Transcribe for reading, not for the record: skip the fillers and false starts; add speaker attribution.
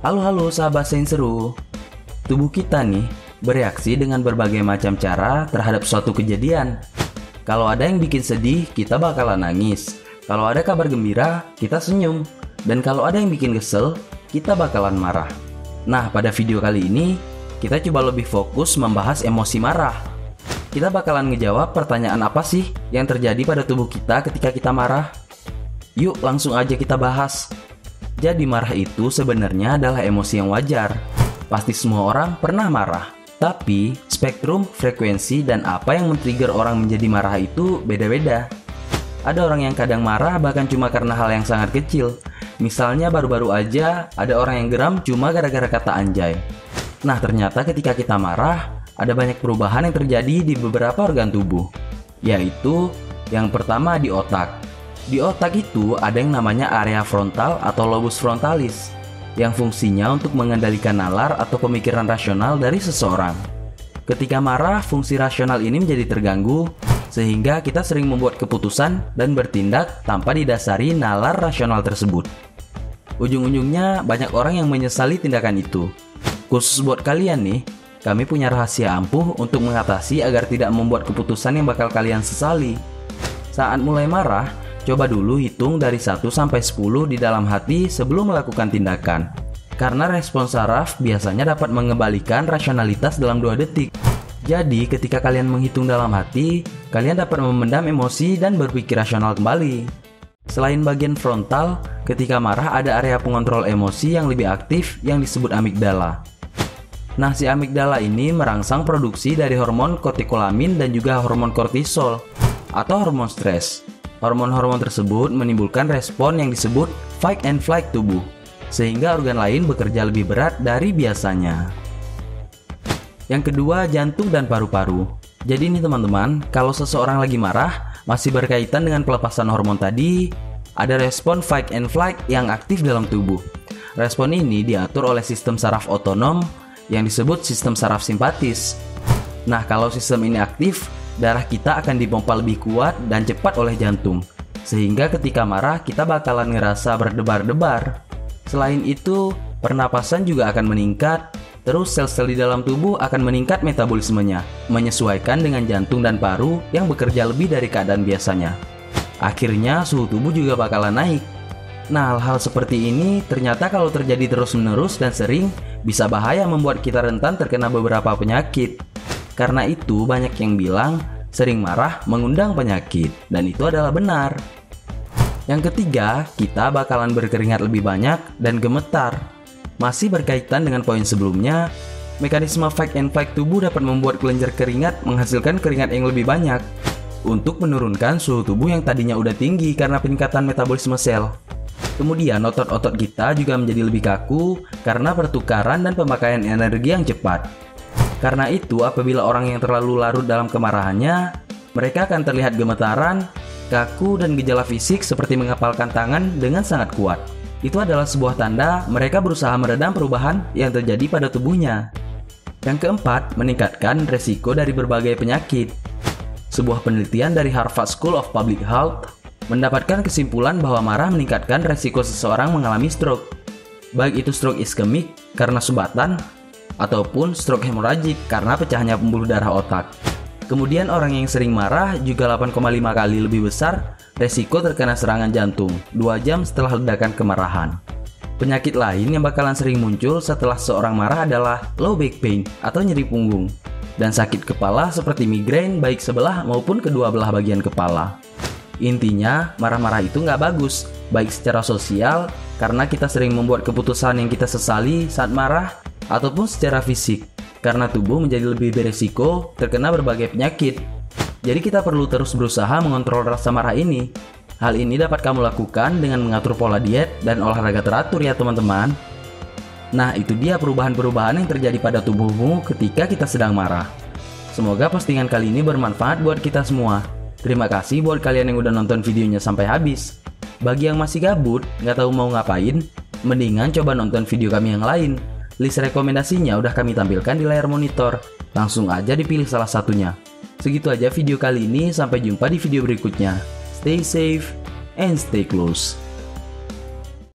Speaker 1: Halo sahabat Sains Seru. Tubuh kita nih bereaksi dengan berbagai macam cara terhadap suatu kejadian. Kalau ada yang bikin sedih, kita bakalan nangis. Kalau ada kabar gembira, kita senyum. Dan kalau ada yang bikin kesel, kita bakalan marah. Nah, pada video kali ini, kita coba lebih fokus membahas emosi marah. Kita bakalan ngejawab pertanyaan apa sih yang terjadi pada tubuh kita ketika kita marah. Yuk langsung aja kita bahas. Jadi marah itu sebenarnya adalah emosi yang wajar. Pasti semua orang pernah marah. Tapi spektrum, frekuensi, dan apa yang men-trigger orang menjadi marah itu beda-beda. Ada orang yang kadang marah bahkan cuma karena hal yang sangat kecil. Misalnya baru-baru aja ada orang yang geram cuma gara-gara kata anjay. Nah ternyata ketika kita marah, ada banyak perubahan yang terjadi di beberapa organ tubuh. Yaitu yang pertama di otak. Di otak itu ada yang namanya area frontal atau lobus frontalis yang fungsinya untuk mengendalikan nalar atau pemikiran rasional dari seseorang. Ketika marah, fungsi rasional ini menjadi terganggu sehingga kita sering membuat keputusan dan bertindak tanpa didasari nalar rasional tersebut. Ujung-ujungnya banyak orang yang menyesali tindakan itu. Khusus buat kalian nih, kami punya rahasia ampuh untuk mengatasi agar tidak membuat keputusan yang bakal kalian sesali. Saat mulai marah, coba dulu hitung dari 1 sampai 10 di dalam hati sebelum melakukan tindakan. Karena respon saraf biasanya dapat mengembalikan rasionalitas dalam 2 detik. Jadi ketika kalian menghitung dalam hati, kalian dapat memendam emosi dan berpikir rasional kembali. Selain bagian frontal, ketika marah ada area pengontrol emosi yang lebih aktif yang disebut amigdala. Nah, si amigdala ini merangsang produksi dari hormon kortikolamin dan juga hormon kortisol atau hormon stres. Hormon-hormon tersebut menimbulkan respon yang disebut fight and flight tubuh, sehingga organ lain bekerja lebih berat dari biasanya. Yang kedua, jantung dan paru-paru. Jadi nih teman-teman, kalau seseorang lagi marah, masih berkaitan dengan pelepasan hormon tadi, ada respon fight and flight yang aktif dalam tubuh. Respon ini diatur oleh sistem saraf otonom yang disebut sistem saraf simpatis. Nah, kalau sistem ini aktif, darah kita akan dipompa lebih kuat dan cepat oleh jantung, sehingga ketika marah kita bakalan ngerasa berdebar-debar. Selain itu, pernapasan juga akan meningkat, terus sel-sel di dalam tubuh akan meningkat metabolismenya, menyesuaikan dengan jantung dan paru yang bekerja lebih dari keadaan biasanya. Akhirnya suhu tubuh juga bakalan naik. Nah, hal-hal seperti ini ternyata kalau terjadi terus-menerus dan sering, bisa bahaya membuat kita rentan terkena beberapa penyakit. Karena itu banyak yang bilang sering marah mengundang penyakit, dan itu adalah benar. Yang ketiga, kita bakalan berkeringat lebih banyak dan gemetar. Masih berkaitan dengan poin sebelumnya, mekanisme fight and flight tubuh dapat membuat kelenjar keringat menghasilkan keringat yang lebih banyak untuk menurunkan suhu tubuh yang tadinya udah tinggi karena peningkatan metabolisme sel. Kemudian otot-otot kita juga menjadi lebih kaku karena pertukaran dan pemakaian energi yang cepat. Karena itu, apabila orang yang terlalu larut dalam kemarahannya, mereka akan terlihat gemetaran, kaku, dan gejala fisik seperti mengepalkan tangan dengan sangat kuat. Itu adalah sebuah tanda mereka berusaha meredam perubahan yang terjadi pada tubuhnya. Yang keempat, meningkatkan resiko dari berbagai penyakit. Sebuah penelitian dari Harvard School of Public Health mendapatkan kesimpulan bahwa marah meningkatkan resiko seseorang mengalami stroke. Baik itu stroke iskemik karena sumbatan, ataupun stroke hemoragik karena pecahnya pembuluh darah otak. Kemudian orang yang sering marah juga 8,5 kali lebih besar resiko terkena serangan jantung 2 jam setelah ledakan kemarahan. Penyakit lain yang bakalan sering muncul setelah seorang marah adalah low back pain atau nyeri punggung, dan sakit kepala seperti migrain baik sebelah maupun kedua belah bagian kepala. Intinya, marah-marah itu nggak bagus, baik secara sosial karena kita sering membuat keputusan yang kita sesali saat marah, ataupun secara fisik, karena tubuh menjadi lebih beresiko terkena berbagai penyakit. Jadi kita perlu terus berusaha mengontrol rasa marah ini. Hal ini dapat kamu lakukan dengan mengatur pola diet dan olahraga teratur ya teman-teman. Nah, itu dia perubahan-perubahan yang terjadi pada tubuhmu ketika kita sedang marah. Semoga postingan kali ini bermanfaat buat kita semua. Terima kasih buat kalian yang udah nonton videonya sampai habis. Bagi yang masih gabut, nggak tahu mau ngapain, mendingan coba nonton video kami yang lain. List rekomendasinya udah kami tampilkan di layar monitor. Langsung aja dipilih salah satunya. Segitu aja video kali ini, sampai jumpa di video berikutnya. Stay safe and stay close.